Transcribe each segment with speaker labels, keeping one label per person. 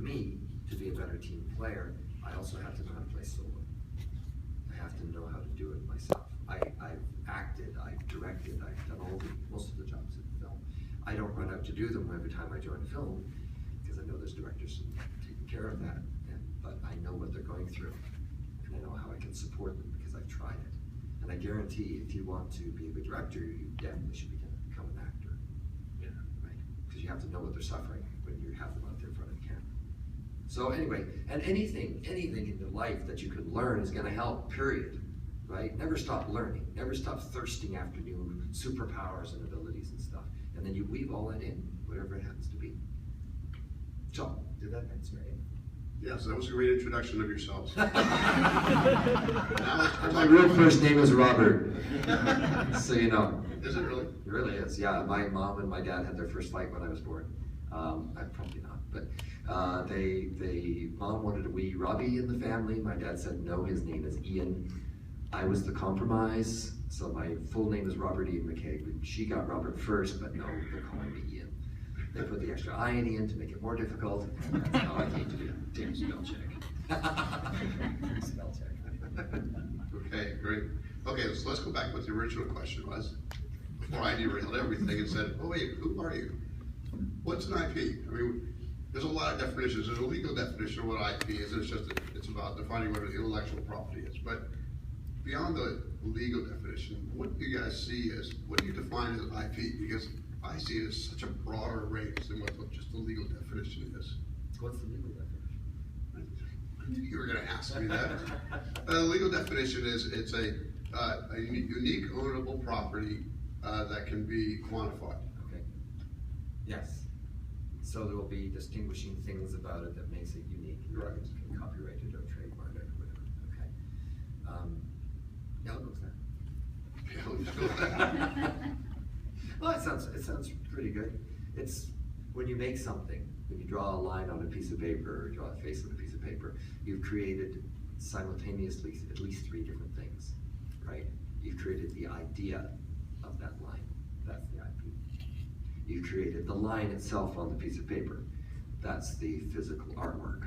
Speaker 1: me, to be a better team player, I also have to know how to play solo. I have to know how to do it myself. I've acted, I've directed, I've done most of the jobs in film. I don't run out to do them every time I join a film, because I know there's directors taking care of that, but I know what they're going through, and I know how I can support them because I've tried it. And I guarantee if you want to be a good director, you definitely should become an actor. Yeah. Right? Because you have to know what they're suffering when you have them out there in front of the camera. So anyway, and anything in your life that you can learn is going to help, period. Right? Never stop learning. Never stop thirsting after new superpowers and abilities and stuff. And then you weave all that in, whatever it happens to be. So, did that answer it?
Speaker 2: Yes, that was a great introduction of yourselves.
Speaker 1: My real first name is Robert, so you know.
Speaker 2: Is it really?
Speaker 1: It really is, yeah. My mom and my dad had their first fight when I was born. Probably not, but mom wanted a wee Robbie in the family. My dad said no, his name is Iain. I was the compromise, so my full name is Robert Iain McCaig. She got Robert first, but no, they're calling me Iain. They put the extra I in Iain to make it more difficult. That's how I came to be.
Speaker 3: Damn spell check.
Speaker 1: Spell check.
Speaker 2: Okay, great. Okay, so let's go back to what the original question was. Before I derailed everything and said, oh wait, who are you? What's an IP? I mean, there's a lot of definitions. There's a legal definition of what IP is. It's about defining what an intellectual property is. But beyond the legal definition, what do you guys see as, what do you define as an IP? Because I see it as such a broader range than what just the legal definition is.
Speaker 1: What's the legal definition?
Speaker 2: I knew you were going to ask me that. The legal definition is it's a unique ownable property that can be quantified.
Speaker 1: Okay. Yes. So there will be distinguishing things about it that makes it unique.
Speaker 2: Right.
Speaker 1: You can copyright it or trademark it or whatever. Okay. Yeah, I'll go with that. Well, it sounds pretty good. It's when you make something, when you draw a line on a piece of paper or draw a face on a piece of paper, you've created simultaneously at least 3 different things, right? You've created the idea of that line. That's the IP. You've created the line itself on the piece of paper. That's the physical artwork.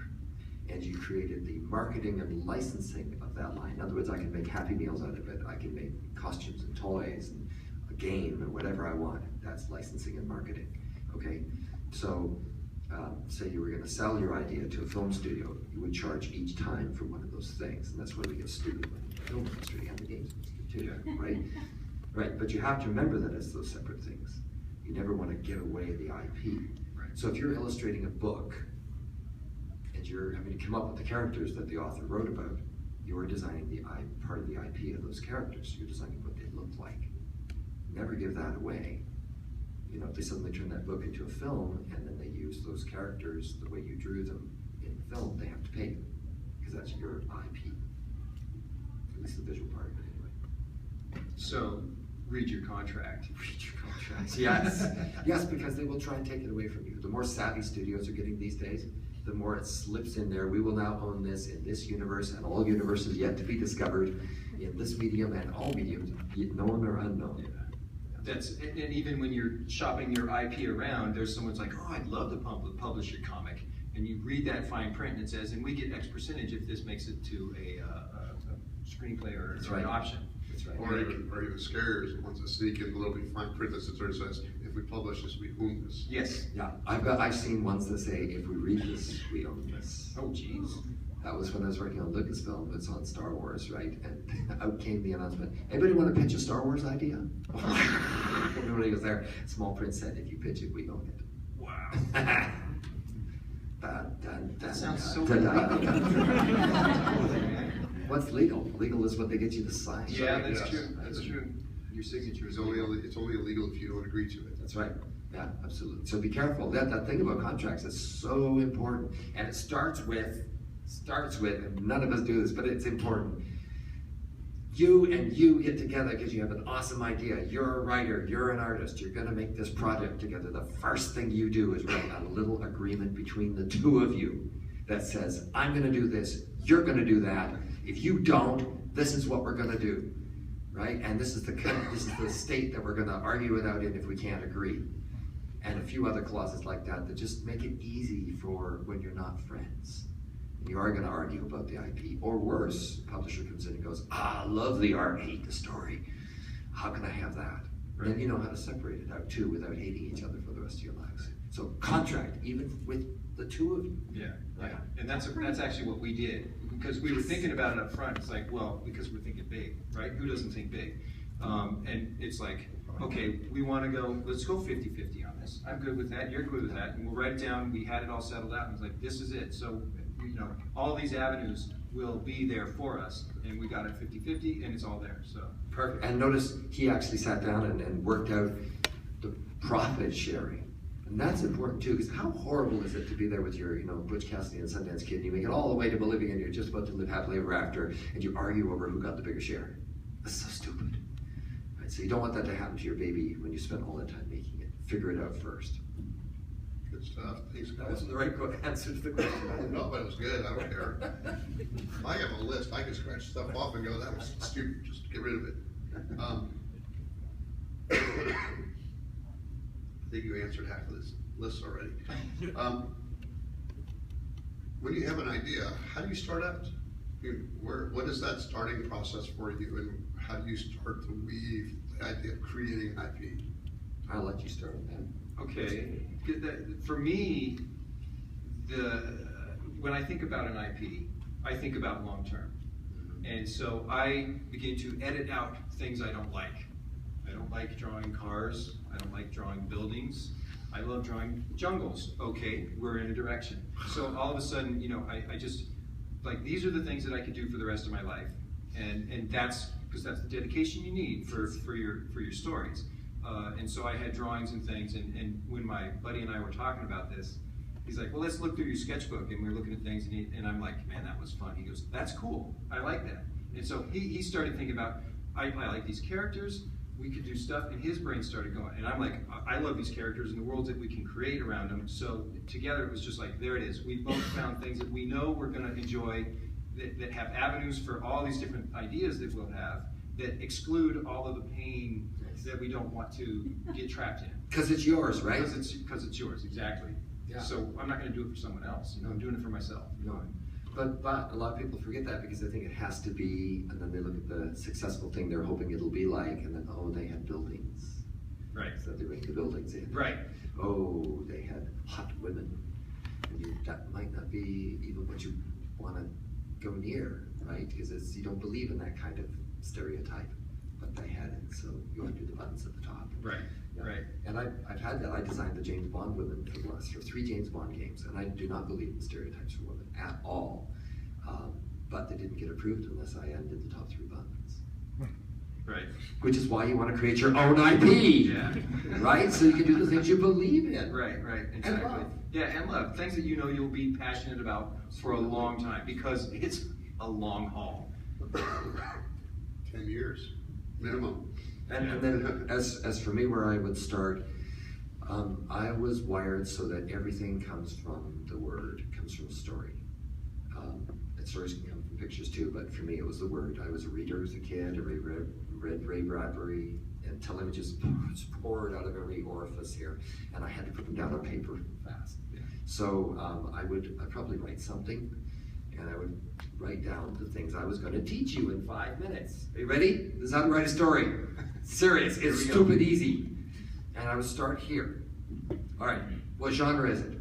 Speaker 1: And you created the marketing and licensing of that line. In other words, I can make Happy Meals out of it. I can make costumes and toys and a game and whatever I want. That's licensing and marketing, okay? So, say you were gonna sell your idea to a film studio, you would charge each time for one of those things. And that's where we get stupid with the film industry and the games industry too, right? Right, but you have to remember that it's those separate things. You never wanna give away the IP. Right. So if you're illustrating a book, and you're having to come up with the characters that the author wrote about, you're designing the part of the IP of those characters. You're designing what they look like. Never give that away. You know, if they suddenly turn that book into a film and then they use those characters the way you drew them in the film, they have to pay you because that's your IP. At least the visual part of it, anyway.
Speaker 3: So, read your contract.
Speaker 1: Read your contract. Yes, yes, because they will try and take it away from you. The more savvy studios are getting these days, the more it slips in there. We will now own this in this universe and all universes yet to be discovered in this medium and all mediums, known or unknown.
Speaker 3: Yeah. And even when you're shopping your IP around, there's someone's like, oh, I'd love to publish your comic. And you read that fine print and it says, and we get X percentage if this makes it to a screenplay or an option.
Speaker 1: That's right.
Speaker 2: Or even scarier, ones that sneak in a little bit fine print that sort of says, if we publish this, we own this.
Speaker 3: Yes.
Speaker 1: Yeah, I've seen ones that say, if we read this, we own this.
Speaker 3: Oh, geez.
Speaker 1: That was when I was working on Lucasfilm. It's on Star Wars, right? And out came the announcement. Anybody want to pitch a Star Wars idea? Everybody was there. Small print said, if you pitch it, we own it.
Speaker 3: Wow.
Speaker 1: That
Speaker 3: sounds so legal.
Speaker 1: What's legal? Legal is what they get you to sign.
Speaker 3: Yeah, that's true. That's true. Your signature is
Speaker 2: only illegal if you don't agree to it.
Speaker 1: That's right. Yeah, absolutely. So be careful. That thing about contracts is so important, and it starts with, and none of us do this, but it's important. You and you get together because you have an awesome idea. You're a writer, you're an artist, you're gonna make this project together. The first thing you do is write a little agreement between the two of you that says, I'm gonna do this, you're gonna do that. If you don't, this is what we're gonna do, right? And this is the state that we're gonna argue it out in if we can't agree. and a few other clauses like that that just make it easy for when you're not friends. And you are going to argue about the IP, or worse, publisher comes in and goes, I love the art, hate the story. How can I have that?
Speaker 3: Right.
Speaker 1: Then you know how to separate it out too without hating each other for the rest of your lives. So contract, even with the two of you.
Speaker 3: Yeah, yeah. And that's actually what we did, because we were thinking about it up front. It's like, well, because we're thinking big, right? Who doesn't think big? And it's like, okay, we want to go, let's go 50-50 on this. I'm good with that, you're good with that. And we'll write it down, we had it all settled out, and it's like, this is it. So, you know, all these avenues will be there for us. And we got it 50-50, and it's all there, so.
Speaker 1: Perfect. And notice he actually sat down and worked out the profit sharing. And that's important too, because how horrible is it to be there with your, Butch Cassidy and Sundance Kid, and you make it all the way to Bolivia, and you're just about to live happily ever after, and you argue over who got the bigger share. That's so stupid. Right? So you don't want that to happen to your baby when you spend all that time making it. Figure it out first.
Speaker 2: Good stuff. Thanks,
Speaker 1: That
Speaker 2: guys.
Speaker 1: wasn't the right answer to the question.
Speaker 2: No, but it was good. I don't care. If I have a list, I can scratch stuff off and go, that was stupid. Just get rid of it. I think you answered half of this list already. When you have an idea, how do you start out? What is that starting process for you, and how do you start to weave the idea of creating IP?
Speaker 1: I'll let you start on that.
Speaker 3: Okay, for me, when I think about an IP, I think about long term. And so I begin to edit out things I don't like. I don't like drawing cars, I don't like drawing buildings, I love drawing jungles. Okay, we're in a direction. So all of a sudden, I just, like, these are the things that I could do for the rest of my life. And that's, because that's the dedication you need for your stories. And so I had drawings and things, and when my buddy and I were talking about this, he's like, well, let's look through your sketchbook, and we were looking at things, and I'm like, man, that was fun. He goes, that's cool, I like that. And so he started thinking about, I like these characters, we could do stuff, and his brain started going. And I'm like, I love these characters and the worlds that we can create around them. So together it was just like, there it is. We both found things that we know we're gonna enjoy, that have avenues for all these different ideas that we'll have, that exclude all of the pain that we don't want to get trapped in.
Speaker 1: Because it's yours, right?
Speaker 3: Because it's yours, exactly.
Speaker 1: Yeah.
Speaker 3: So I'm not gonna do it for someone else, I'm doing it for myself.
Speaker 1: No. But a lot of people forget that because they think it has to be, and then they look at the successful thing they're hoping it'll be like, and then, oh, they had buildings.
Speaker 3: Right.
Speaker 1: So they bring the buildings in.
Speaker 3: Right.
Speaker 1: Oh, they had hot women. And that might not be even what you want to go near, right? Because you don't believe in that kind of stereotype, but they had it, so you want to do the buttons at the top.
Speaker 3: Right.
Speaker 1: Yeah.
Speaker 3: Right.
Speaker 1: And I've had that. I designed the James Bond women for 3 James Bond games, and I do not believe in stereotypes for women at all. But they didn't get approved unless I undid the top 3 buttons.
Speaker 3: Right.
Speaker 1: Which is why you want to create your own IP,
Speaker 3: Yeah.
Speaker 1: right? So you can do the things you believe in.
Speaker 3: Right, exactly.
Speaker 1: And love.
Speaker 3: Yeah, and love. Things that you'll be passionate about for a long time, because it's a long haul.
Speaker 2: 10 years, minimum.
Speaker 1: And then as for me, where I would start, I was wired so that everything comes from the word, comes from story. And stories can come from pictures too, but for me it was the word. I was a reader as a kid. I read Ray Bradbury, until images poured out of every orifice here, and I had to put them down on paper fast.
Speaker 3: Yeah.
Speaker 1: So I'd probably write something, and I would write down the things I was going to teach you in 5 minutes. Are you ready? This is how to write a story. Serious. It's stupid easy. And I would start here. All right. What genre is it?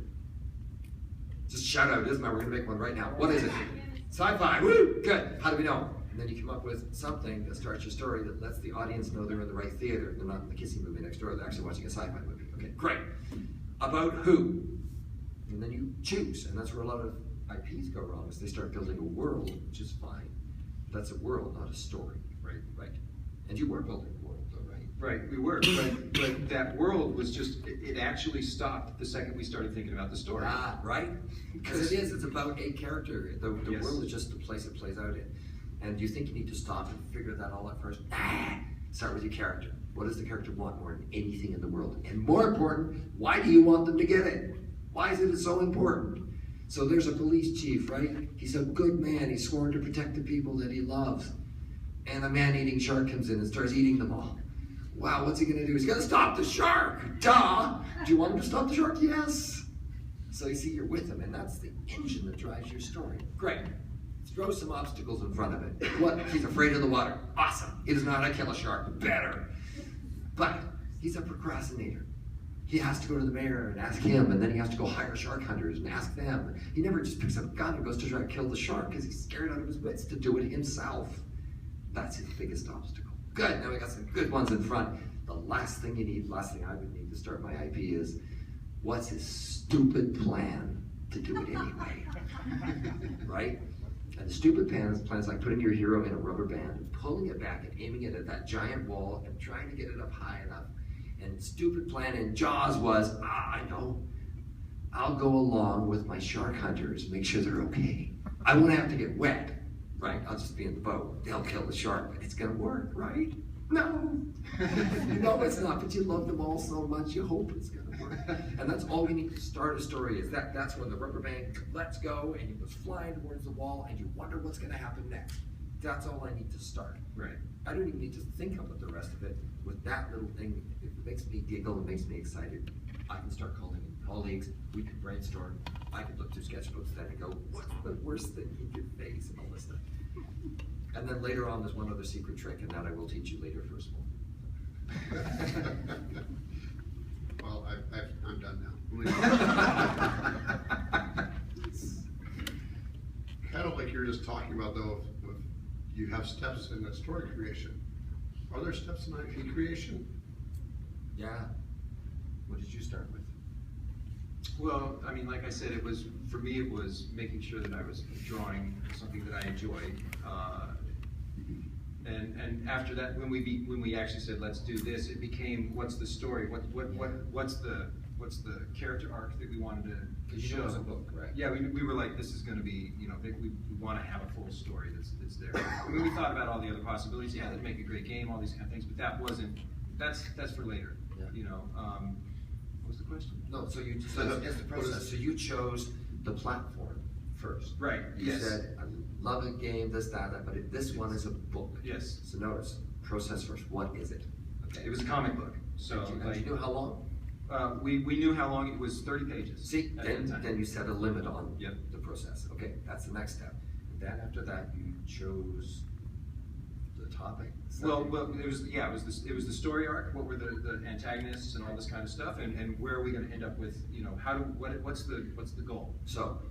Speaker 1: Just shout out. It doesn't matter. We're going to make one right now. What is it? Sci-fi. Woo! Good. How do we know? And then you come up with something that starts your story that lets the audience know they're in the right theater. They're not in the kissing movie next door. They're actually watching a sci-fi movie. Okay, great. About who? And then you choose. And that's where a lot of IPs go wrong, is they start building a world, which is fine. That's a world, not a story.
Speaker 3: Right.
Speaker 1: Right. And you were building a world, though, right?
Speaker 3: Right, we were, but that world was just, it actually stopped the second we started thinking about the story.
Speaker 1: Ah, right? Because it's about a character. The
Speaker 3: Yes.
Speaker 1: world is just the place it plays out in. And you think you need to stop and figure that all out first? Start with your character. What does the character want more than anything in the world? And more important, why do you want them to get it? Why is it so important? So there's a police chief, right? He's a good man. He's sworn to protect the people that he loves. And a man-eating shark comes in and starts eating them all. Wow, what's he gonna do? He's gonna stop the shark, duh! Do you want him to stop the shark? Yes. So you see, you're with him, and that's the engine that drives your story. Great. Throw some obstacles in front of it. What? He's afraid of the water. Awesome. He doesn't know how to kill a shark. Better. But he's a procrastinator. He has to go to the mayor and ask him, and then he has to go hire shark hunters and ask them. He never just picks up a gun and goes to try to kill the shark because he's scared out of his wits to do it himself. That's his biggest obstacle. Good. Now we got some good ones in front. The last thing you need, last thing I would need to start my IP is, what's his stupid plan to do it anyway? Right? And the stupid plan is like putting your hero in a rubber band and pulling it back and aiming it at that giant wall and trying to get it up high enough. And the stupid plan in Jaws was, I know, I'll go along with my shark hunters, make sure they're okay. I won't have to get wet, right? I'll just be in the boat. They'll kill the shark, but it's gonna work, right? No. No, it's not, but you love them all so much, you hope it's gonna work. And that's all we need to start a story is that's when the rubber band lets go and he goes flying towards the wall and you wonder what's gonna happen next. That's all I need to start.
Speaker 3: Right.
Speaker 1: I don't even need to think about the rest of it. With that little thing, it makes me giggle, it makes me excited. I can start calling in colleagues, we can brainstorm. I can look through sketchbooks then and go, what's the worst thing he could face, and all this stuff. And then later on, there's one other secret trick, and that I will teach you later for small.
Speaker 2: Well, I'm done now. Kind of like you're just talking about, though, if you have steps in the story creation. Are there steps in IP creation?
Speaker 1: Yeah. What did you start with?
Speaker 3: Well, I mean, like I said, for me, it was making sure that I was drawing something that I enjoyed. And after that, when we actually said, let's do this, it became, what's the story? What's the character arc that we wanted to show?
Speaker 1: It was a book, right?
Speaker 3: Yeah, we were like, this is going to be, we want to have a full story that's there. I mean, we thought about all the other possibilities. Yeah, that'd make a great game, all these kind of things, but that wasn't. That's for later. Yeah. What was the question?
Speaker 1: No, so it's the process. So you chose the platform first.
Speaker 3: Right.
Speaker 1: You
Speaker 3: yes.
Speaker 1: said, I love a game, this, that, but this one is a book.
Speaker 3: Yes.
Speaker 1: So notice, process first. What is it?
Speaker 3: Okay. It was a comic book. So
Speaker 1: and you knew how long?
Speaker 3: We knew how long it was. 30 pages.
Speaker 1: See, then you set a limit on
Speaker 3: Yep.
Speaker 1: the process. Okay, that's the next step. And then after that, you chose the topic.
Speaker 3: Well, it was the story arc. What were the antagonists and all this kind of stuff, and where are we going to end up with? What's the goal?
Speaker 1: So,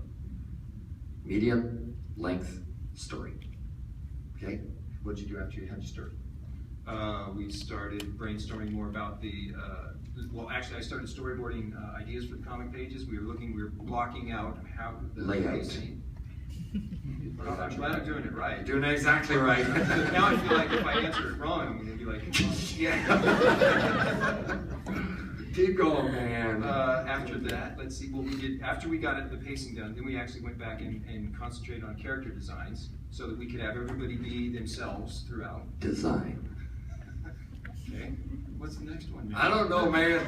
Speaker 1: medium length story. Okay, what did you do after you had your story?
Speaker 3: We started brainstorming more about well, actually, I started storyboarding ideas for the comic pages. We were blocking out how the
Speaker 1: layout.
Speaker 3: Well, I'm glad I'm doing it right.
Speaker 1: You're doing it exactly right.
Speaker 3: Now I feel like if I answer it wrong, I'm going to be like, yeah.
Speaker 1: Keep going, man.
Speaker 3: After that, let's see what we did. After we got the pacing done, then we actually went back and concentrated on character designs so that we could have everybody be themselves throughout.
Speaker 1: Design.
Speaker 3: Okay. What's the next one?
Speaker 1: I don't know, man.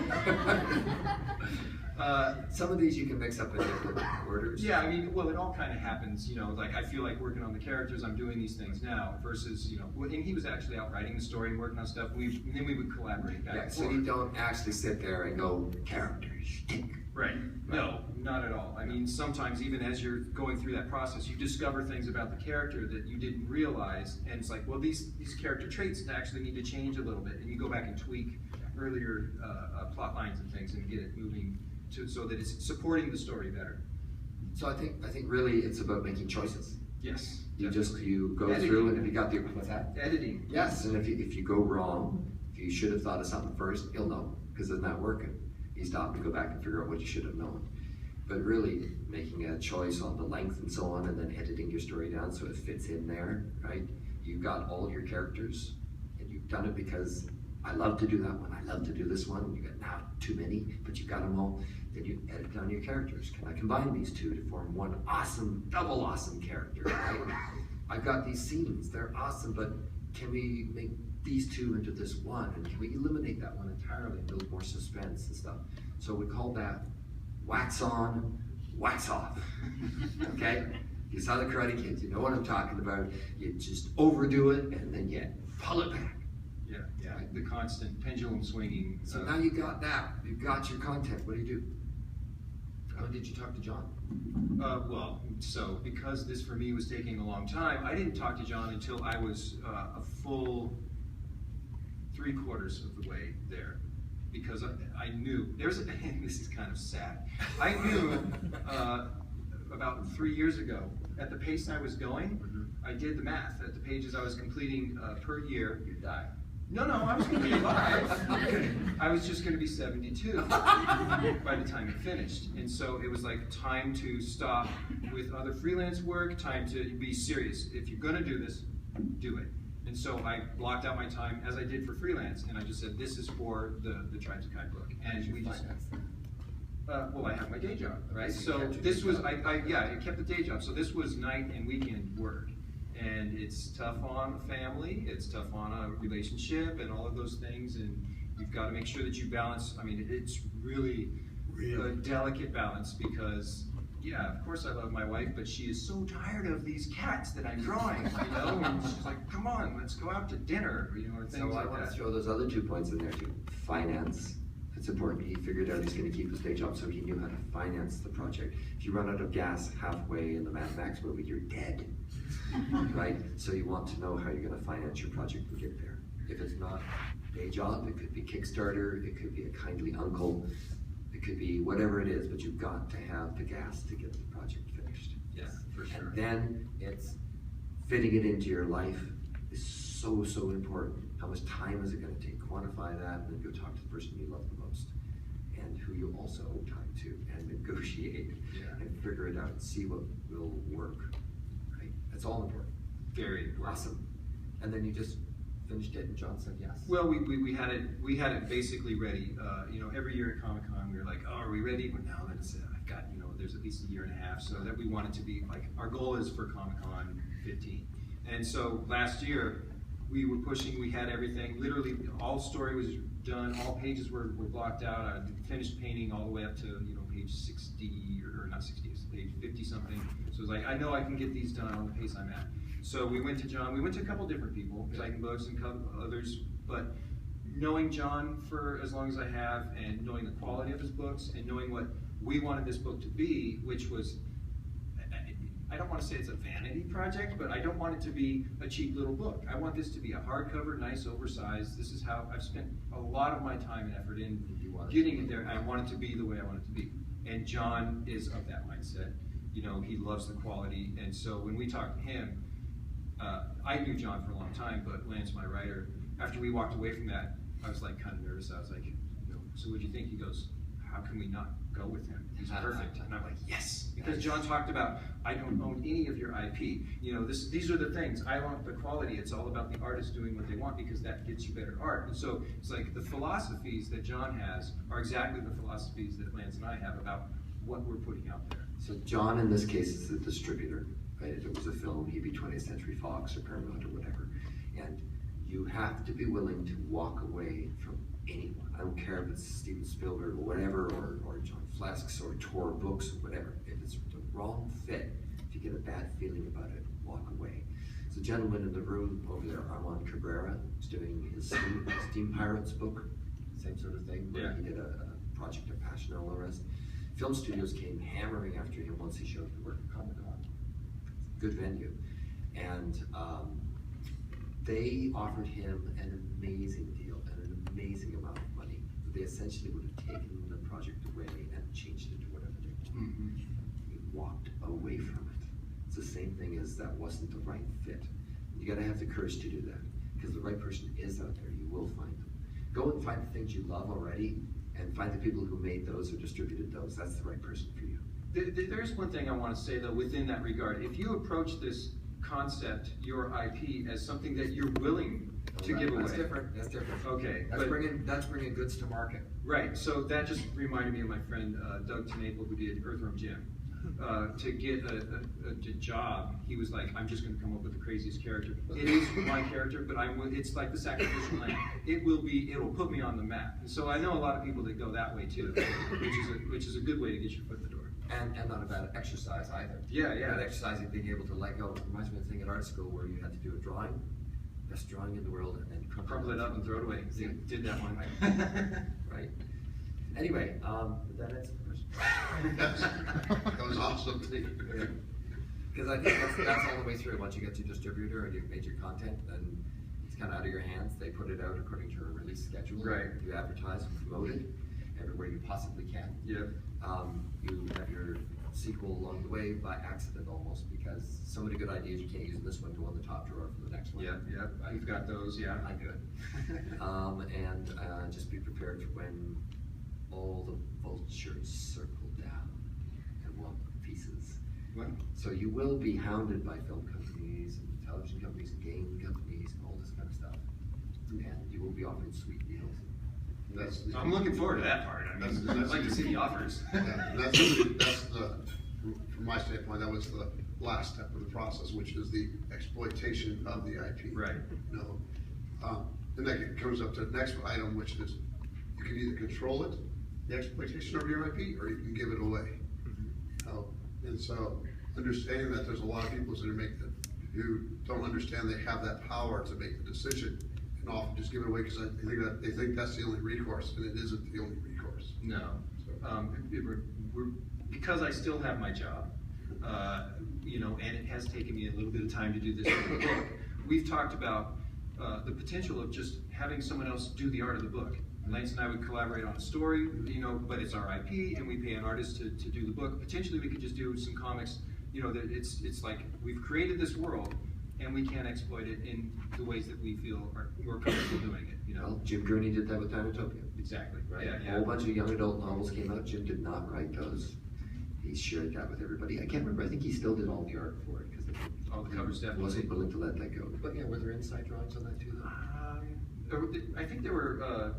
Speaker 1: Some of these you can mix up in different orders.
Speaker 3: Yeah, I mean, well, it all kind of happens, like I feel like working on the characters, I'm doing these things now versus, and he was actually out writing the story and working on stuff, and then we would collaborate back and
Speaker 1: so
Speaker 3: forth.
Speaker 1: you don't actually sit there and go, characters, tick.
Speaker 3: Right. No, not at all. I mean, sometimes even as you're going through that process, you discover things about the character that you didn't realize, and it's like, well, these character traits actually need to change a little bit, and you go back and tweak earlier plot lines and things and get it moving so that it's supporting the story better.
Speaker 1: So I think really it's about making choices.
Speaker 3: Yes.
Speaker 1: You go
Speaker 3: Editing.
Speaker 1: through, and if you got what's that?
Speaker 3: Editing.
Speaker 1: Yes, and if you go wrong, if you should have thought of something first, you'll know because it's not working. You stop and go back and figure out what you should have known. But really making a choice on the length and so on, and then editing your story down so it fits in there, right? You've got all your characters, and you've done it because I love to do that one, I love to do this one. You got now too many, but you've got them all. Then you edit down your characters. Can I combine these two to form one awesome, double awesome character, right? I've got these scenes, they're awesome, but can we make these two into this one? And can we eliminate that one entirely and build more suspense and stuff? So we call that wax on, wax off, okay? You saw the Karate Kids, you know what I'm talking about. You just overdo it and then you pull it back.
Speaker 3: Yeah, the constant pendulum swinging.
Speaker 1: So now you got that. You've got your content. What do you do? How did you talk to Jon?
Speaker 3: Well, so because this for me was taking a long time, I didn't talk to Jon until I was a full 3/4 of the way there. Because I knew, this is kind of sad, I knew about 3 years ago, at the pace I was going, I did the math, at the pages I was completing per year.
Speaker 1: You die.
Speaker 3: No, I was going to be alive. I was just going to be 72 by the time it finished. And so it was like time to stop with other freelance work, time to be serious. If you're going to do this, do it. And so I blocked out my time as I did for freelance, and I just said, this is for the Tribes of Kai book. And we just, well, I have my day job, right? So this was, I kept the day job. So this was night and weekend work. And it's tough on a family, it's tough on a relationship and all of those things, and you've got to make sure that you balance. I mean, it's really a delicate balance because, yeah, of course I love my wife, but she is so tired of these cats that I'm drawing, you know, and she's like, come on, let's go out to dinner, you know, or things like that.
Speaker 1: So I want to throw those other 2 points in there too. Finance. It's important. He figured out he's going to keep his day job, so he knew how to finance the project. If you run out of gas halfway in the Mad Max movie, you're dead, right? So you want to know how you're going to finance your project and get there. If it's not day job, it could be Kickstarter, it could be a kindly uncle, it could be whatever it is, but you've got to have the gas to get the project finished.
Speaker 3: Yeah, for sure.
Speaker 1: And then it's fitting it into your life is so important. How much time is it going to take? Quantify that, and then go talk to the person you love the most, and who you also owe time to, and negotiate, and figure it out, and see what will work. Right? That's all important.
Speaker 3: Very important.
Speaker 1: Awesome. And then you just finished it, and Jon said yes.
Speaker 3: Well, we had it basically ready. You know, every year at Comic-Con, we were like, oh, are we ready? Well, now then I've got, you know, there's at least a year and a half, so that we want it to be like, our goal is for Comic-Con 15. And so last year, we were pushing, we had everything, literally all story was done, all pages were blocked out. I finished painting all the way up to, you know, page 60, or not 60, it's page 50 something. So it was like, I know I can get these done on the pace I'm at. So we went to Jon, we went to a couple different people, Titan Books and a couple others, but knowing Jon for as long as I have, and knowing the quality of his books, and knowing what we wanted this book to be, which was, I don't want to say it's a vanity project, but I don't want it to be a cheap little book. I want this to be a hardcover, nice, oversized. This is how I've spent a lot of my time and effort in getting it there. I want it to be the way I want it to be. And Jon is of that mindset. You know, he loves the quality. And so when we talked to him, I knew Jon for a long time, but Lance, my writer, after we walked away from that, I was like kind of nervous. I was like, you know, so what do you think? He goes, how can we not go with him? He's perfect. And I'm like, yes, because Jon talked about, I don't own any of your IP. You know, these are the things. I want the quality. It's all about the artist doing what they want, because that gets you better art. And so it's like the philosophies that Jon has are exactly the philosophies that Lance and I have about what we're putting out there.
Speaker 1: So Jon, in this case, is the distributor. Right? If it was a film, he'd be 20th Century Fox or Paramount or whatever. And you have to be willing to walk away from anyone. I don't care if it's Steven Spielberg or whatever, or John Flasks or Tor Books or whatever. If it's the wrong fit, if you get a bad feeling about it, walk away. There's a gentleman in the room over there, Armand Cabrera, who's doing his Steam Pirates book, same sort of thing, where he did a project of passion and all the rest. Film studios came hammering after him once he showed the work at Comic-Con. Good venue. And they offered him an amazing deal and an amazing amount of money. They essentially would have taken the project away and changed it to whatever they wanted. He walked away from it. It's the same thing as that wasn't the right fit. You gotta have the courage to do that, because the right person is out there. You will find them. Go and find the things you love already, and find the people who made those or distributed those. That's the right person for you.
Speaker 3: There's one thing I want to say, though, within that regard. If you approach this concept, your IP, as something that you're willing to give away.
Speaker 1: That's different. That's different.
Speaker 3: Okay.
Speaker 1: That's bringing goods to market.
Speaker 3: Right. So that just reminded me of my friend Doug Tenaple, who did Earthworm Jim. To get a job, he was like, I'm just going to come up with the craziest character. It is my character, but it's like the sacrificial lamb. It'll put me on the map. And so I know a lot of people that go that way too, which is a good way to get your foot in the door.
Speaker 1: And not a bad exercise either.
Speaker 3: Yeah.
Speaker 1: That exercise of being able to let go. It reminds me of the thing at art school where you had to do a drawing. best drawing in the world, and then
Speaker 3: Crumple it up and throw it away.
Speaker 1: Yeah.
Speaker 3: Did that one.
Speaker 1: Right. Anyway, did that answer the question?
Speaker 2: That was awesome.
Speaker 1: Because I think that's all the way through. Once you get to distributor and you've made your content, then it's kind of out of your hands. They put it out according to a release schedule.
Speaker 3: Right.
Speaker 1: You advertise and promote it everywhere you possibly can.
Speaker 3: Yeah.
Speaker 1: You have your sequel along the way by accident almost, because so many good ideas you can't use in this one go in the top drawer for the next one.
Speaker 3: Yeah, yeah, we've got those, yeah.
Speaker 1: I do it. And just be prepared for when all the vultures circle down and want pieces.
Speaker 3: What?
Speaker 1: So you will be hounded by film companies and television companies and game companies and all this kind of stuff. And you will be offered sweet deals.
Speaker 3: I'm looking forward to that part. I mean, I'd like to see the offers.
Speaker 2: Yeah, from my standpoint, that was the last step of the process, which is the exploitation of the IP.
Speaker 3: Right.
Speaker 2: You know, and that comes up to the next item, which is you can either control it, the exploitation of your IP, or you can give it away. And so understanding that there's a lot of people who don't understand they have that power to make the decision, and often just give it away because they think that's the only recourse, and it isn't the only recourse.
Speaker 3: No. Because I still have my job, you know, and it has taken me a little bit of time to do this for the book, we've talked about the potential of just having someone else do the art of the book. Lance and I would collaborate on a story, you know, but it's our IP, and we pay an artist to do the book. Potentially, we could just do some comics, you know, that it's like we've created this world, and we can exploit it in the ways that we feel are more comfortable doing it, you know.
Speaker 1: Well, Jim Gurney did that with Dinotopia.
Speaker 3: Exactly,
Speaker 1: Right?
Speaker 3: yeah,
Speaker 1: A whole bunch of young adult novels came out. Jim did not write those. He shared that with everybody. I can't remember. I think he still did all the art for it because
Speaker 3: All the covers definitely.
Speaker 1: wasn't willing to let that go. But yeah, were there inside drawings on that too?
Speaker 3: I think there were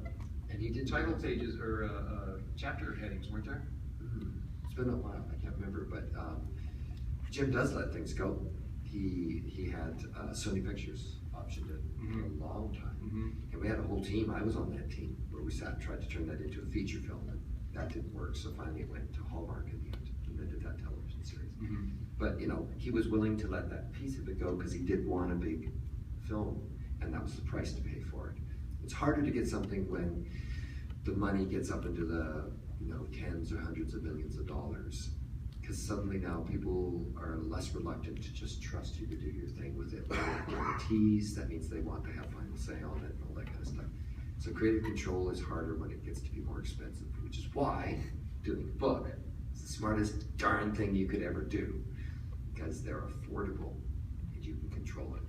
Speaker 1: And he did
Speaker 3: title pages or chapter headings, weren't there?
Speaker 1: It's been a while. I can't remember, but Jim does let things go. He had Sony Pictures optioned it for a long time, and we had a whole team. I was on that team where we sat and tried to turn that into a feature film, and that didn't work. So finally, it went to Hallmark in the end, and they did that television series. But you know, he was willing to let that piece of it go because he did want a big film, and that was the price to pay for it. It's harder to get something when the money gets up into the tens or hundreds of millions of dollars, because suddenly now people are less reluctant to just trust you to do your thing with it. Guarantees, that means they want to have final say on it and all that kind of stuff. So creative control is harder when it gets to be more expensive, which is why doing a book is the smartest darn thing you could ever do, because they're affordable and you can control it.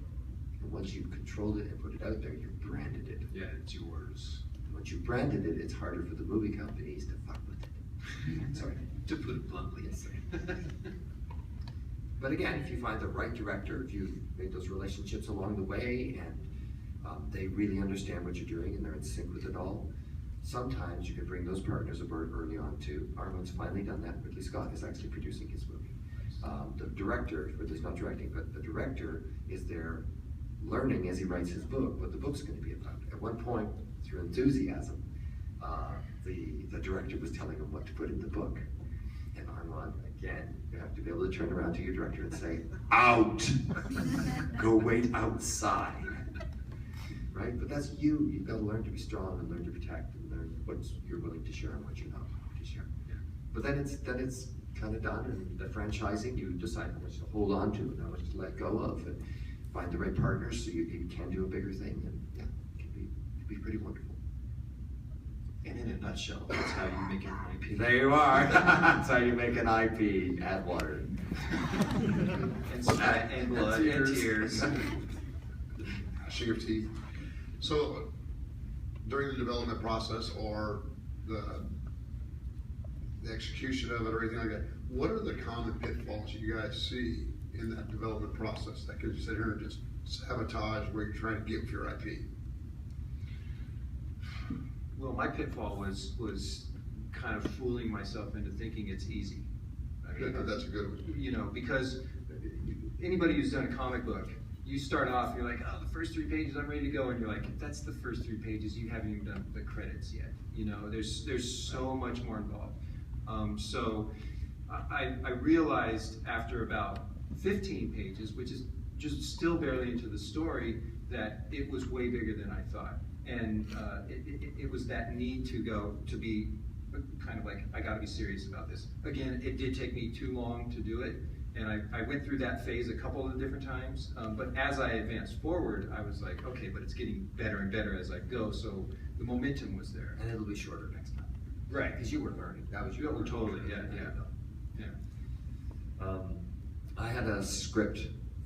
Speaker 1: And once you've controlled it and put it out there, you've branded it.
Speaker 3: Yeah, it's yours.
Speaker 1: And once you've branded it, it's harder for the movie companies to fuck with it. Sorry.
Speaker 3: To put it bluntly.
Speaker 1: Yes, sir. But again, if you find the right director, if you've made those relationships along the way, and they really understand what you're doing and they're in sync with it all, sometimes you can bring those partners aboard early on too. Arnold's finally done that. Ridley Scott is actually producing his movie. The director, Ridley's not directing, but the director is there learning as he writes his book what the book's going to be about. At one point, through enthusiasm, the director was telling him what to put in the book. And Armand, again, you have to be able to turn around to your director and say, out! Go wait outside. Right? But that's you. You've got to learn to be strong and learn to protect and learn what you're willing to share and what you're not willing to share.
Speaker 3: Yeah.
Speaker 1: But then it's kind of done, and the franchising, you decide how much to hold on to and how much to let go of, and find the right partners so you can do a bigger thing, and yeah, it can be pretty wonderful.
Speaker 3: And in a nutshell, that's how you make an IP.
Speaker 1: There you are. That's how you make an IP. Add water.
Speaker 3: And sweat and blood and tears.
Speaker 2: Gnashing of teeth. So during the development process or the execution of it or anything like that, what are the common pitfalls you guys see in that development process that could sit here and just sabotage where you're trying to get with your IP?
Speaker 3: Well, my pitfall was kind of fooling myself into thinking it's easy. I mean,
Speaker 2: That's a good one.
Speaker 3: You know, because anybody who's done a comic book, you start off, you're like, oh, the first 3 pages, I'm ready to go, and you're like, that's the first 3 pages, you haven't even done the credits yet. You know, there's so much more involved. So I realized after about 15 pages, which is just still barely into the story, that it was way bigger than I thought. And it was that need to be kind of like, I gotta be serious about this. Again, it did take me too long to do it, and I went through that phase a couple of different times, but as I advanced forward, I was like, okay, but it's getting better and better as I go, so the momentum was there.
Speaker 1: And it'll be shorter next time.
Speaker 3: Right.
Speaker 1: Because you were learning. That was
Speaker 3: Oh, totally, yeah.
Speaker 1: I had a script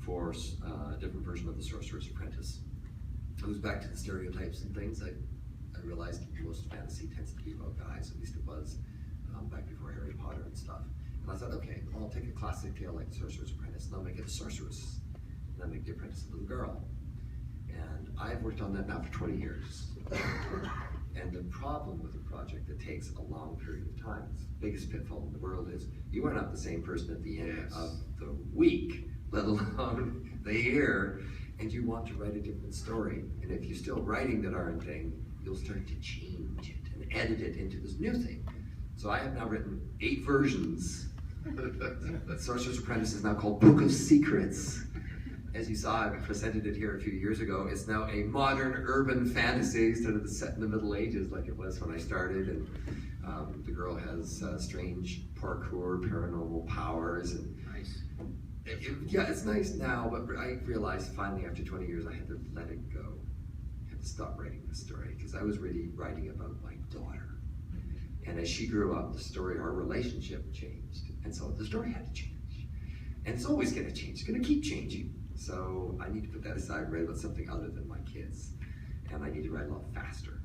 Speaker 1: for a different version of The Sorcerer's Apprentice. It was back to the stereotypes and things. I realized most fantasy tends to be about guys, at least it was back before Harry Potter and stuff. And I thought, okay, I'll take a classic tale like The Sorcerer's Apprentice, and I'll make it a sorceress. And I'll make the apprentice a little girl. And I've worked on that now for 20 years. And the problem with a project that takes a long period of time, the biggest pitfall in the world is you are not the same person at the end of the week, let alone the year, and you want to write a different story. And if you're still writing that darn thing, you'll start to change it and edit it into this new thing. So I have now written 8 versions. Sorcerer's Apprentice is now called Book of Secrets. As you saw, I presented it here a few years ago. It's now a modern urban fantasy instead of set in the Middle Ages like it was when I started. And the girl has strange parkour, paranormal powers. And
Speaker 3: Nice.
Speaker 1: yeah, it's nice now, but I realized finally after 20 years I had to let it go. I had to stop writing the story because I was really writing about my daughter. And as she grew up, the story, our relationship changed. And so the story had to change. And it's always going to change. It's going to keep changing. So I need to put that aside and write about something other than my kids. And I need to write a lot faster.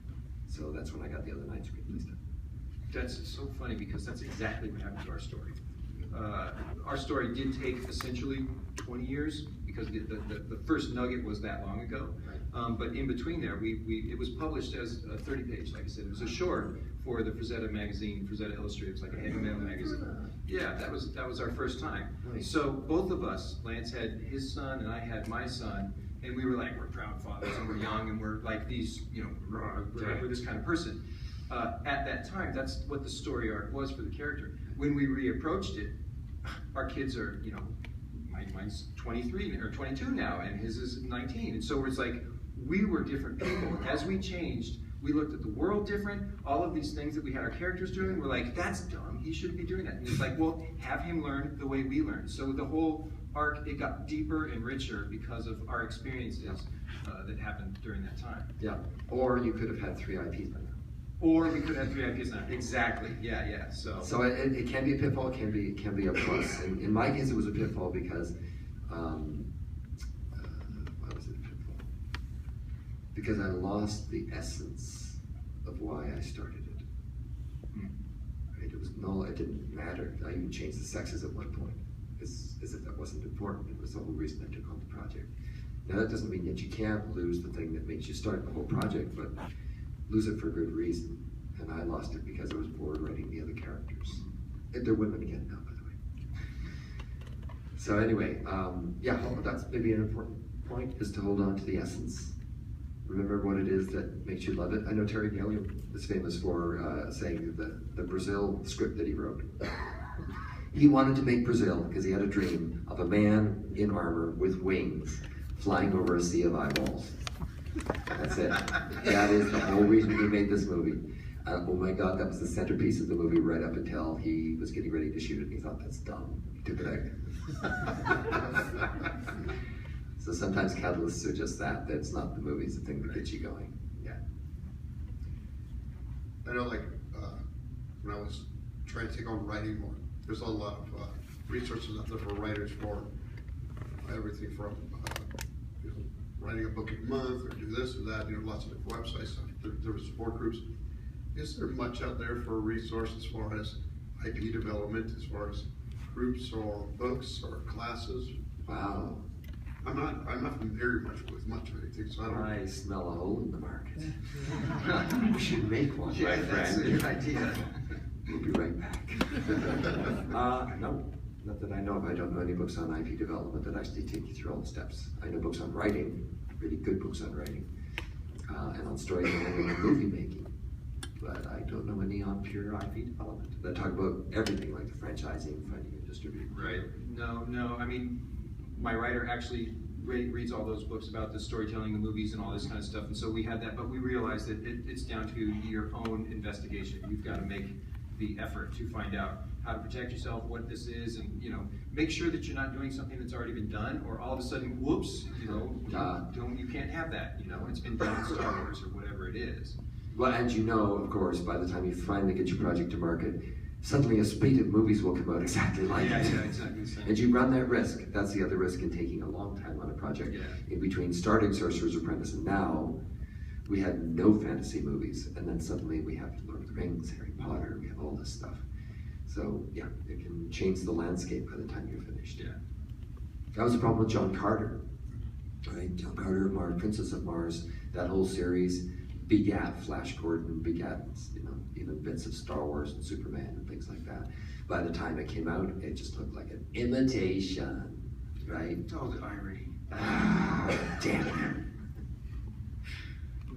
Speaker 1: So that's when I got the other 9 screenplays done.
Speaker 3: That's so funny because that's exactly what happened to our story. Our story did take essentially 20 years because the first nugget was that long ago. But in between there, it was published as a 30-page, like I said. It was a short for the Frazetta magazine, Frazetta Illustrated. It was like a heavy metal magazine. Yeah, that was our first time.
Speaker 1: Nice.
Speaker 3: So both of us, Lance had his son and I had my son, and we were like, we're proud fathers and we're young and we're like these, we're this kind of person. At that time, that's what the story arc was for the character. When we reapproached it, our kids are, mine's 23 or 22 now, and his is 19. And so it's like, we were different people. As we changed, we looked at the world different, all of these things that we had our characters doing, we're like, that's dumb, he shouldn't be doing that. And it's like, well, have him learn the way we learned. So the whole arc, it got deeper and richer because of our experiences that happened during that time.
Speaker 1: Yeah, or you could have had 3 IPs by now.
Speaker 3: Or we could have 3 IPs now. Exactly, yeah. So
Speaker 1: it can be a pitfall, it can be a plus. In my case, it was a pitfall because, why was it a pitfall? Because I lost the essence of why I started it. Right? It didn't matter. I even changed the sexes at one point, as if that wasn't important. It was the whole reason I took on the project. Now that doesn't mean that you can't lose the thing that makes you start the whole project, but lose it for good reason. And I lost it because I was bored writing the other characters. They're women again now, by the way. So anyway, that's maybe an important point, is to hold on to the essence. Remember what it is that makes you love it. I know Terry Gilliam is famous for saying that the Brazil script that he wrote. He wanted to make Brazil because he had a dream of a man in armor with wings flying over a sea of eyeballs. That's it. That is the whole reason he made this movie. Oh my God, that was the centerpiece of the movie right up until he was getting ready to shoot it. And he thought, that's dumb. He took it out. So sometimes catalysts are just that. It's not the movie, it's the thing that gets you going. Yeah.
Speaker 2: I know, when I was trying to take on writing more, there's a lot of resources out there for writers for everything from writing a book a month or do this or that, lots of different websites. There were support groups. Is there much out there for a resource as far as IP development, as far as groups or books or classes?
Speaker 1: Wow.
Speaker 2: I'm not familiar with much of anything, so I don't know.
Speaker 1: I smell a hole in the market. We should make one, my
Speaker 3: That's a
Speaker 1: friend.
Speaker 3: good idea.
Speaker 1: We'll be right back. No, not that I know of. I don't know any books on IP development that actually take you through all the steps. I know books on writing, really good books on writing, and on storytelling and movie making. But I don't know any on pure IP development that talk about everything like the franchising, finding a distributor.
Speaker 3: Right. No. I mean, my writer actually reads all those books about the storytelling, the movies, and all this kind of stuff. And so we had that, but we realized that it's down to your own investigation. You've got to make the effort to find out how to protect yourself, what this is, and make sure that you're not doing something that's already been done, or all of a sudden, whoops, you can't have that. It's been done in Star Wars or whatever it is.
Speaker 1: Well, and of course, by the time you finally get your project to market, suddenly a spate of movies will come out exactly like it.
Speaker 3: Yeah, exactly the same.
Speaker 1: And you run that risk. That's the other risk in taking a long time on a project.
Speaker 3: Yeah.
Speaker 1: In between starting Sorcerer's Apprentice and now, we had no fantasy movies, and then suddenly we have Lord of the Rings, Harry Potter, we have all this stuff. So yeah, it can change the landscape by the time you're finished.
Speaker 3: Yeah.
Speaker 1: That was the problem with John Carter, right? John Carter of Mars, Princess of Mars, that whole series begat Flash Gordon, begat even bits of Star Wars and Superman and things like that. By the time it came out, it just looked like an imitation, right?
Speaker 3: Oh, the irony.
Speaker 1: Ah, damn it.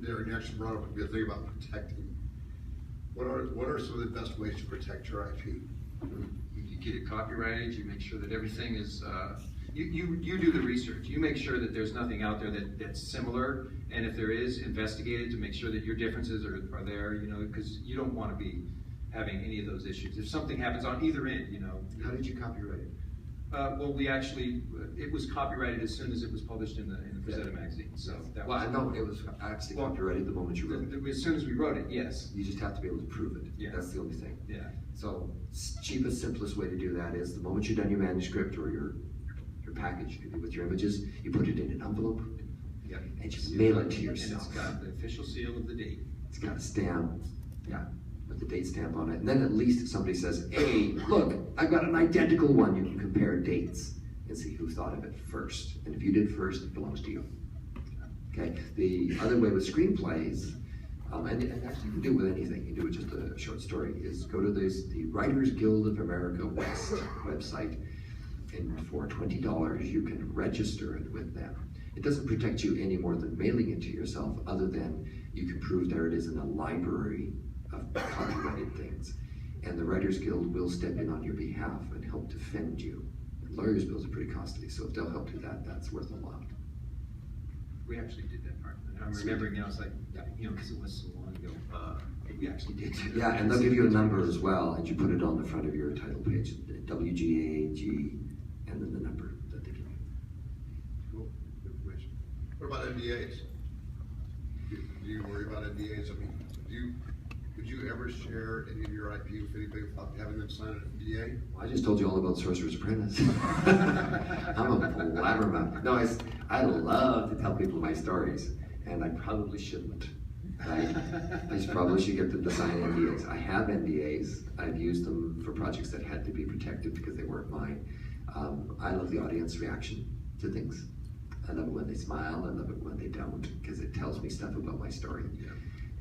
Speaker 2: Daren, you actually brought up a good thing about protecting. What are some of the best ways to protect your IP?
Speaker 3: You get it copyrighted. You make sure that everything is. You do the research. You make sure that there's nothing out there that's similar, and if there is, investigate it to make sure that your differences are there. Because you don't want to be having any of those issues. If something happens on either end,
Speaker 1: How did you copyright it?
Speaker 3: Well, it was copyrighted as soon as it was published in the Frazetta magazine. So that
Speaker 1: Well, I know it was actually copyrighted the moment you wrote it.
Speaker 3: as soon as we wrote it, yes.
Speaker 1: You just have to be able to prove it.
Speaker 3: Yeah.
Speaker 1: That's the only thing.
Speaker 3: Yeah.
Speaker 1: So cheapest, simplest way to do that is the moment you're done your manuscript or your package, maybe with your images, you put it in an envelope
Speaker 3: Yeah.
Speaker 1: and you mail it to
Speaker 3: And
Speaker 1: yourself.
Speaker 3: it's got the official seal of the date.
Speaker 1: It's got a stamp, yeah, with the date stamp on it. And then at least if somebody says, hey, look, I've got an identical one, you can compare dates and see who thought of it first. And if you did first, it belongs to you. Okay. The other way with screenplays, and actually you can do it with anything, you can do it just a short story, is go to the Writers Guild of America West website, and for $20 you can register it with them. It doesn't protect you any more than mailing it to yourself, other than you can prove there it is in a library of copyrighted things. And the Writers Guild will step in on your behalf and help defend you. And lawyers' bills are pretty costly, so if they'll help do that, that's worth a lot.
Speaker 3: We actually did that part. And I'm remembering now, it's like, because it was so long ago, we actually did do that.
Speaker 1: Yeah, and they'll give you a number as well, and you put it on the front of your title page, WGAG, and then the number that they give you.
Speaker 2: Cool, good information. What about NDAs? Do you worry about NDAs? I mean, would you ever share any of your IP with anybody without having them sign an NDA?
Speaker 1: I just told you all about Sorcerer's Apprentice. I'm a blabbermouth. No, I love to tell people my stories, and I probably shouldn't. Right? I probably should get them to sign NDAs. I have NDAs. I've used them for projects that had to be protected because they weren't mine. I love the audience reaction to things. I love it when they smile. I love it when they don't, because it tells me stuff about my story.
Speaker 3: Yeah.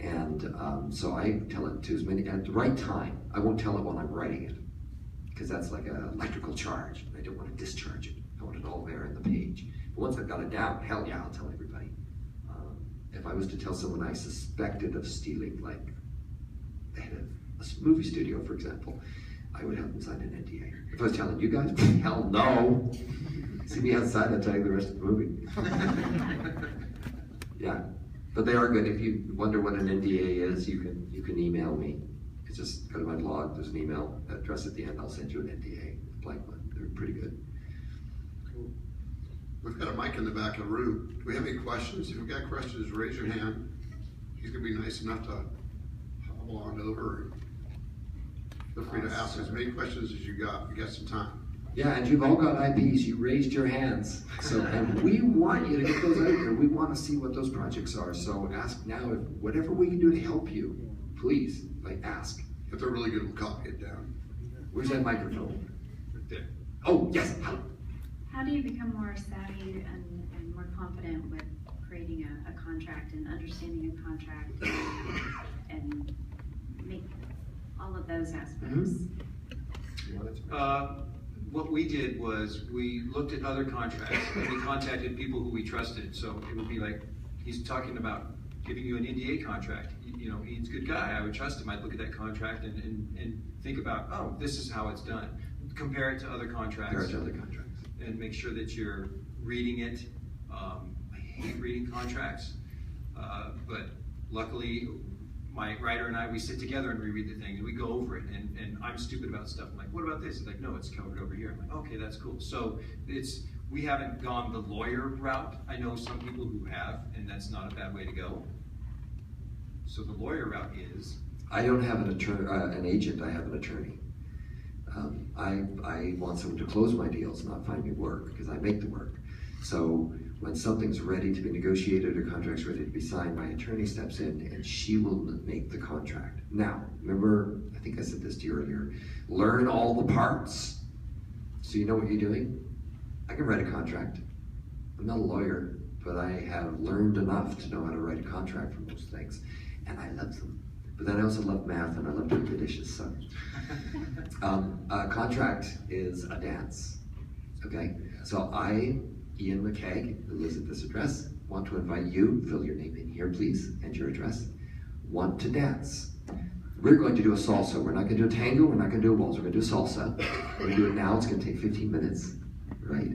Speaker 1: And so I tell it to as many at the right time. I won't tell it when I'm writing it, because that's like an electrical charge. I don't want to discharge it. I want it all there in the page. But once I've got it down, hell yeah, I'll tell everybody. If I was to tell someone I suspected of stealing, like the head of a movie studio, for example, I would have them sign an NDA. If I was telling you guys, hell no. See me outside, I'll tell you the rest of the movie. Yeah, but they are good. If you wonder what an NDA is, you can email me. It's just go to my blog. There's an email address at the end. I'll send you an NDA, a blank one. They're pretty good.
Speaker 2: Cool. We've got a mic in the back of the room. Do we have any questions? If you've got questions, raise your hand. He's gonna be nice enough to hobble on over. Feel free to ask as many questions as you got. We got some time.
Speaker 1: Yeah, and you've all got IPs. You raised your hands. So, and we want you to get those out there. We want to see what those projects are. So ask now. If whatever we can do to help you, please, ask.
Speaker 2: If they're really good, we'll copy it down.
Speaker 1: Where's that microphone?
Speaker 3: Right there.
Speaker 1: Oh, yes.
Speaker 4: How do you become more savvy and more confident with creating a contract and understanding a contract and make all of those aspects?
Speaker 3: What we did was we looked at other contracts and we contacted people who we trusted. So it would be like, he's talking about giving you an NDA contract. Ian's a good guy. I would trust him. I'd look at that contract and think about, oh, this is how it's done. Compare it to other contracts.
Speaker 1: Compare it to other contracts.
Speaker 3: And make sure that you're reading it hate reading contracts, but luckily, my writer and I, we sit together and reread the thing, and we go over it, and I'm stupid about stuff. I'm like, what about this? He's like, no, it's covered over here. I'm like, okay, that's cool. So we haven't gone the lawyer route. I know some people who have, and that's not a bad way to go. So the lawyer route is?
Speaker 1: I don't have an agent, I have an attorney. I want someone to close my deals, not find me work, because I make the work. So when something's ready to be negotiated or contract's ready to be signed, my attorney steps in and she will make the contract. Now, remember, I think I said this to you earlier, learn all the parts so you know what you're doing. I can write a contract. I'm not a lawyer, but I have learned enough to know how to write a contract for most things, and I love them. But then I also love math and I love doing the dishes, so. A contract is a dance, okay? So I, Iain McCaig, who lives at this address, want to invite you, fill your name in here please, and your address, want to dance. We're going to do a salsa. We're not going to do a tango, we're not going to do a waltz, we're going to do a salsa. We're going to do it now, it's going to take 15 minutes, right?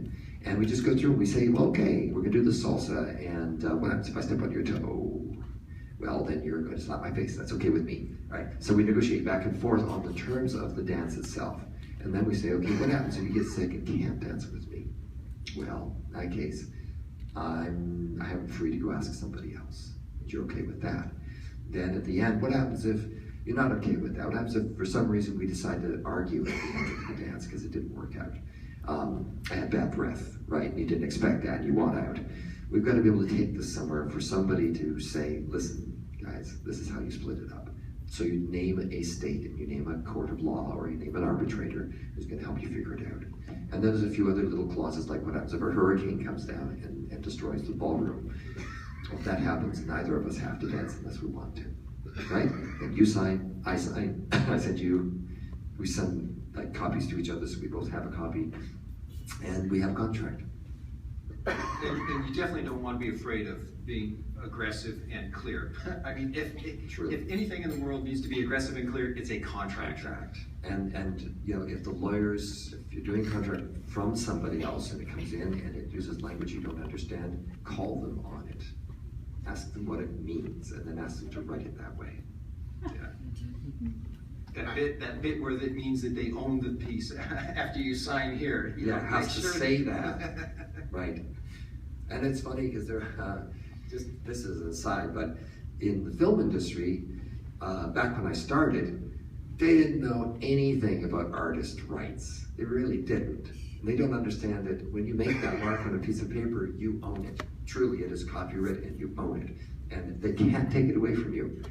Speaker 1: And we just go through and we say, well, okay, we're going to do the salsa, and what happens if I step on your toe? Well, then you're going to slap my face. That's okay with me, right? So we negotiate back and forth on the terms of the dance itself. And then we say, okay, what happens if you get sick and can't dance with me? Well, in that case, I am free to go ask somebody else. But you're okay with that. Then at the end, what happens if you're not okay with that? What happens if for some reason we decide to argue at the end of the dance because it didn't work out? I had bad breath, right? And you didn't expect that, and you want out. We've got to be able to take this somewhere for somebody to say, listen, guys, this is how you split it up. So you name a state, and you name a court of law, or you name an arbitrator who's going to help you figure it out. And then there's a few other little clauses, like what happens if a hurricane comes down and destroys the ballroom. If that happens, neither of us have to dance unless we want to, right? And you sign, I sign, I send you, we send like copies to each other, so we both have a copy, and we have a contract.
Speaker 3: And you definitely don't want to be afraid of being aggressive and clear. I mean, if anything in the world needs to be aggressive and clear, it's a contract.
Speaker 1: And you know, if the lawyers, if you're doing a contract from somebody else and it comes in and it uses language you don't understand, call them on it. Ask them what it means, and then ask them to write it that way.
Speaker 3: Yeah. That bit where that means that they own the piece after you sign here.
Speaker 1: You know, it has to say that, right? And it's funny because just this is an aside, but in the film industry, back when I started, they didn't know anything about artist rights. They really didn't. And they don't understand that when you make that mark on a piece of paper, you own it. Truly, it is copyright and you own it. And they can't take it away from you.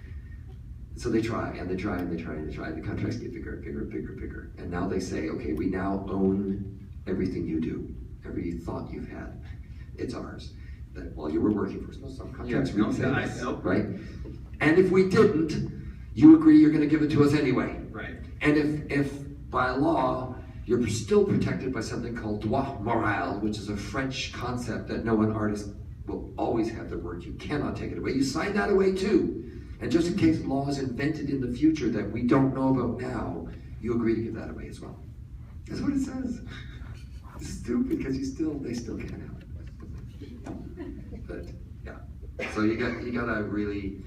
Speaker 1: So they try, and they try, and they try, and they try. The contracts get bigger, bigger, bigger, bigger. And now they say, okay, we now own everything you do, every thought you've had. It's ours. That while you were working for us, no, some contracts really say this, right? And if we didn't, you agree you're going to give it to us anyway.
Speaker 3: Right.
Speaker 1: And if by law, you're still protected by something called droit moral, which is a French concept that no one artist will always have their work. You cannot take it away. You sign that away too. And just in case law is invented in the future that we don't know about now, you agree to give that away as well. That's what it says. It's stupid because they still can't have it. But yeah, so you gotta really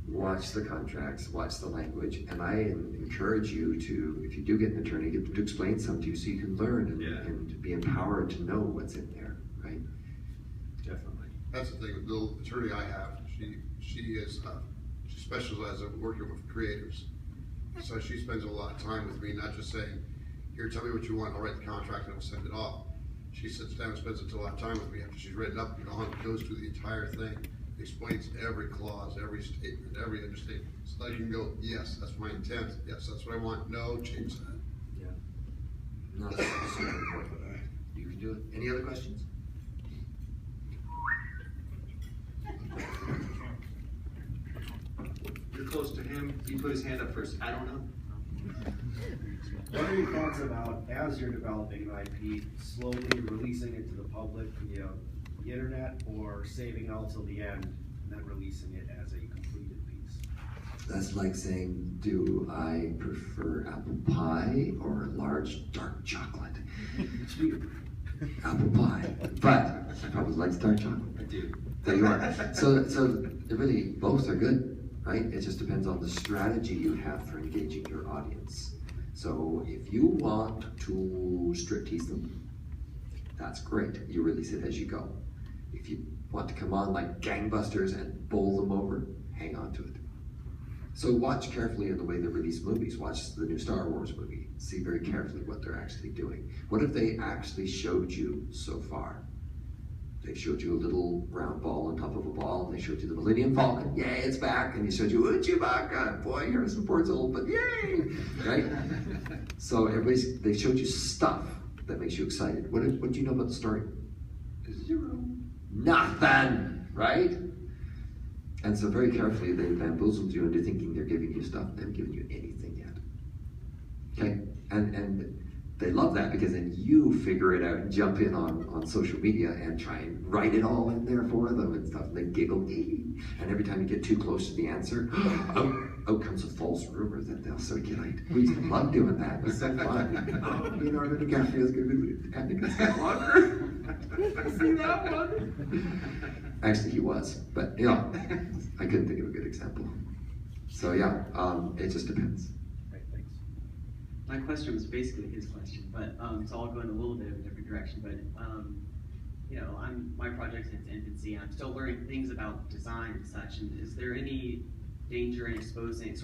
Speaker 1: watch the contracts, watch the language, and I encourage you to, if you do get an attorney, get them to explain something to you so you can learn and be empowered to know what's in there, right?
Speaker 2: Definitely. That's the thing with the attorney I have. She specializes in working with creators. So she spends a lot of time with me, not just saying, here, tell me what you want, I'll write the contract and I'll send it off. She sits down and spends a lot of time with me after she's written up, goes through the entire thing, explains every clause, every statement, every understatement. So that you can go, yes, that's my intent, yes, that's what I want, no, change that.
Speaker 1: Yeah. Not super important. You can do it. Any other questions?
Speaker 3: You're close to him. He put his hand up first. I don't know.
Speaker 5: What are your thoughts about, as you're developing an IP, slowly releasing it to the public via the internet, or saving it all till the end and then releasing it as a completed piece?
Speaker 1: That's like saying, do I prefer apple pie or large dark chocolate? apple pie. But you probably like dark chocolate.
Speaker 3: I do.
Speaker 1: There you are. So really, both are good, right? It just depends on the strategy you have for engaging your audience. So if you want to strip tease them, that's great. You release it as you go. If you want to come on like gangbusters and bowl them over, hang on to it. So watch carefully in the way they release movies. Watch the new Star Wars movie. See very carefully what they're actually doing. What have they actually showed you so far? They showed you a little round ball on top of a ball, and they showed you the Millennium Falcon, yay, it's back, and they showed you Chewbacca, boy, Harrison Ford's old, but yay, right? So they showed you stuff that makes you excited. What do you know about the story? Zero. Nothing, right? And so very carefully they bamboozled you into thinking they're giving you stuff. They haven't given you anything yet. Okay? And they love that because then you figure it out and jump in on social media and try and write it all in there for them and stuff. And they giggle, and every time you get too close to the answer, out comes a false rumor that they'll circulate. We used to love doing that. It was so fun. Oh, Leonardo DiCaprio is going to be Anakin Skywalker. See that one? Actually, he was, but you know, I couldn't think of a good example. So yeah, it just depends.
Speaker 5: Right, thanks.
Speaker 6: My question was basically his question, but so I'll go in a little bit of a different direction. But you know, my project's in its infancy, and I'm still learning things about design and such. And is there any danger in exposing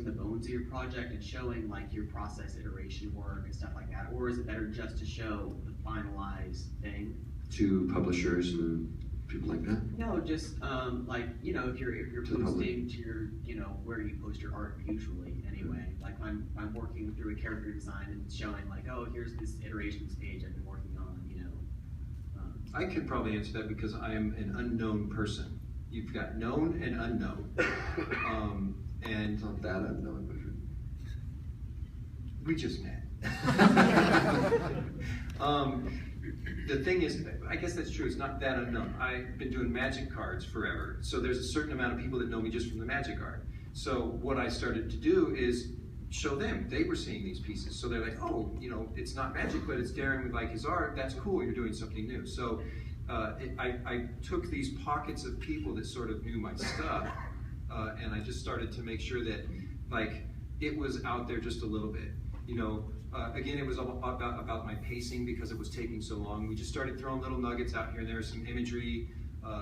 Speaker 6: the bones of your project and showing like your process iteration work and stuff like that, or is it better just to show the finalized thing
Speaker 1: To publishers and people like that?
Speaker 6: No, just like, you know, if you're posting to your, you know, where you post your art usually anyway. Like I'm working through a character design and it's showing like, oh, here's this iterations page I've been working on, you know.
Speaker 3: I could probably answer that because I am an unknown person. You've got known and unknown. And
Speaker 1: It's not that unknown, but
Speaker 3: we just met. The thing is, I guess that's true, it's not that unknown. I've been doing magic cards forever, so there's a certain amount of people that know me just from the magic art. So what I started to do is show them. They were seeing these pieces, so they're like, oh, you know, it's not magic, but it's Daren with like his art, that's cool, you're doing something new. So I took these pockets of people that sort of knew my stuff, and I just started to make sure that, like, it was out there just a little bit, you know. Again, it was about my pacing because it was taking so long. We just started throwing little nuggets out here and there, some imagery,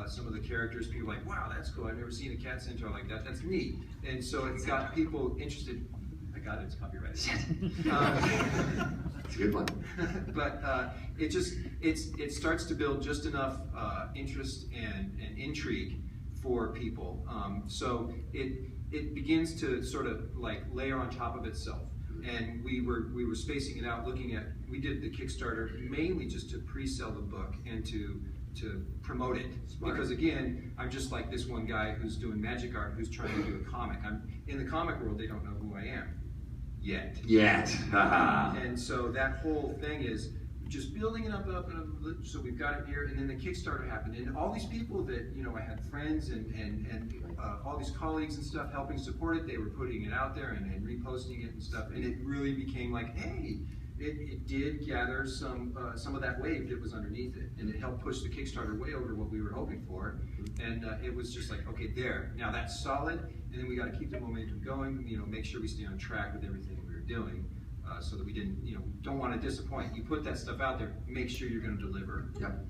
Speaker 3: some of the characters, people were like, wow, that's cool, I've never seen a cat centaur like that, that's neat. And so it got people interested. I got it, it's copyrighted.
Speaker 1: it's a good one.
Speaker 3: But it starts to build just enough interest and intrigue for people. So it begins to sort of like layer on top of itself. And we were spacing it out, we did the Kickstarter mainly just to pre-sell the book and to promote it.
Speaker 1: Smart.
Speaker 3: Because again, I'm just like this one guy who's doing magic art who's trying to do a comic. In the comic world, they don't know who I am yet. And so that whole thing is just building it up, so we've got it here, and then the Kickstarter happened, and all these people that, you know, I had friends and all these colleagues and stuff helping support it, they were putting it out there and reposting it and stuff, and it really became like, hey, it did gather some of that wave that was underneath it, and it helped push the Kickstarter way over what we were hoping for, and it was just like, okay, there, now that's solid, and then we got to keep the momentum going, you know, make sure we stay on track with everything we were doing. So that we didn't, you know, don't want to disappoint. You put that stuff out there, make sure you're going to deliver.
Speaker 1: Yep.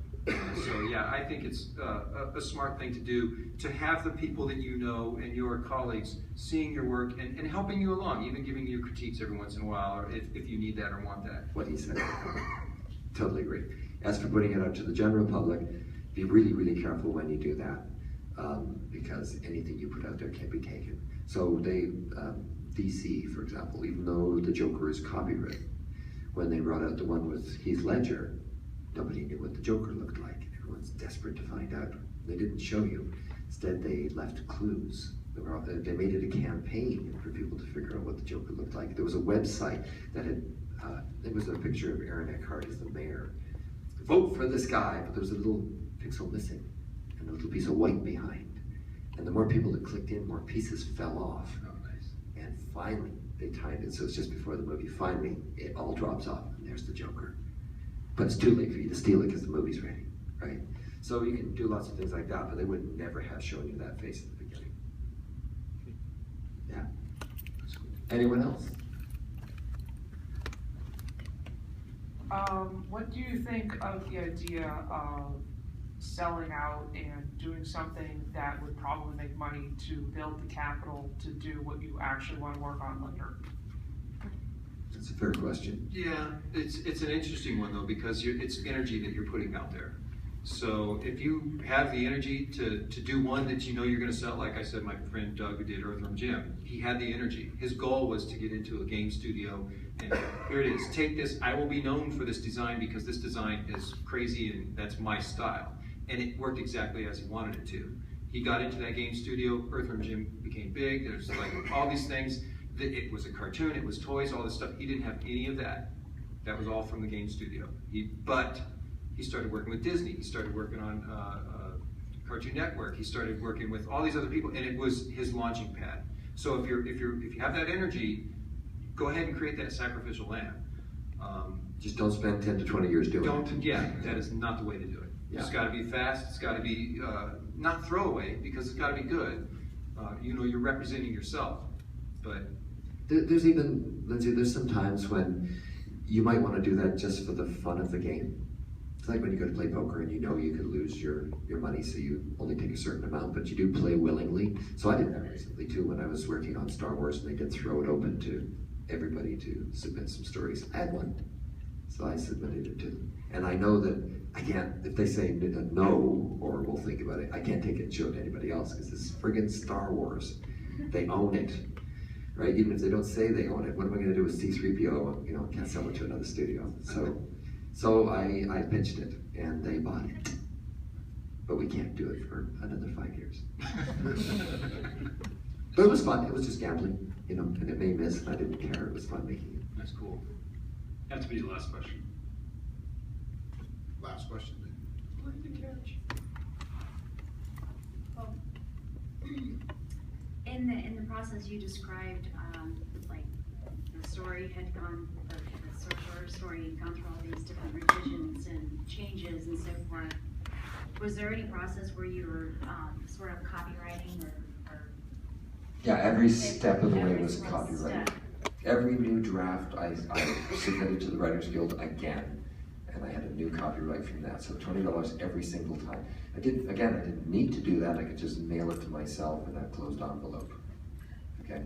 Speaker 3: So yeah, I think it's a smart thing to do, to have the people that you know and your colleagues seeing your work and helping you along, even giving you critiques every once in a while, or if you need that or want that.
Speaker 1: What he said. Totally agree. As for putting it out to the general public, be really, really careful when you do that, because anything you put out there can be taken. So they, DC, for example, even though the Joker is copywritten, when they brought out the one with Heath Ledger, nobody knew what the Joker looked like. Everyone's desperate to find out. They didn't show you. Instead, they left clues. They made it a campaign for people to figure out what the Joker looked like. There was a website that had, it was a picture of Aaron Eckhart as the mayor. Vote for this guy, but there was a little pixel missing and a little piece of white behind. And the more people that clicked in, more pieces fell off. And finally, they timed it, so it's just before the movie. Finally, it all drops off, and there's the Joker. But it's too late for you to steal it because the movie's ready, right? So you can do lots of things like that, but they would never have shown you that face at the beginning. Yeah. Anyone else?
Speaker 7: What do you think of the idea of selling out and doing something that would probably make money to build the capital to do what you actually want to work on later?
Speaker 1: That's a fair question.
Speaker 3: Yeah, it's an interesting one though, because it's energy that you're putting out there. So if you have the energy to do one that you know you're going to sell, like I said, my friend Doug who did Earthworm Jim, he had the energy. His goal was to get into a game studio, and here it is. Take this. I will be known for this design because this design is crazy and that's my style. And it worked exactly as he wanted it to. He got into that game studio. Earthworm Jim became big. There's like all these things. It was a cartoon. It was toys. All this stuff. He didn't have any of that. That was all from the game studio. But he started working with Disney. He started working on Cartoon Network. He started working with all these other people, and it was his launching pad. So if you have that energy, go ahead and create that sacrificial lamb.
Speaker 1: Just don't spend 10 to 20 years doing it.
Speaker 3: Yeah, that is not the way to do it.
Speaker 1: Yeah.
Speaker 3: It's got to be fast. It's got to be not throwaway because it's got to be good. You're representing yourself, but
Speaker 1: There's even, Lindsay, there's some times when you might want to do that just for the fun of the game. It's like when you go to play poker and you know you could lose your money, so you only take a certain amount, but you do play willingly. So I did that recently too when I was working on Star Wars, and they did throw it open to everybody to submit some stories. I had one, so I submitted it to them. And I know that I can't, if they say no, or we'll think about it, I can't take it and show it to anybody else because it's friggin' Star Wars. They own it. Right? Even if they don't say they own it, what am I going to do with C-3PO? Can't sell it to another studio. So I pitched it, and they bought it. But we can't do it for another 5 years. But it was fun. It was just gambling, and it may miss, and I didn't care. It was fun making it.
Speaker 3: that's cool.
Speaker 8: Have to be the last question.
Speaker 2: Last question.
Speaker 4: In the process you described, like the story had gone, the short story had gone through all these different revisions and changes and so forth. Was there any process where you were sort of copywriting or
Speaker 1: Yeah, every step of the way
Speaker 4: every
Speaker 1: was
Speaker 4: single
Speaker 1: copyrighted.
Speaker 4: step?
Speaker 1: Every new draft I submitted to the Writers Guild again, and I had a new copyright from that. So $20 every single time. I didn't need to do that. I could just mail it to myself in that closed envelope. Okay.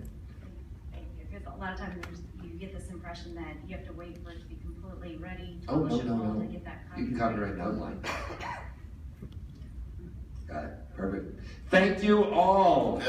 Speaker 4: Thank you. Because a lot of times you get this impression that you have to wait for it to be completely ready,
Speaker 1: Oh,
Speaker 4: publishable
Speaker 1: no.
Speaker 4: to get that
Speaker 1: You
Speaker 4: copyright.
Speaker 1: can copyright an outline. Got it. Perfect. Thank you all.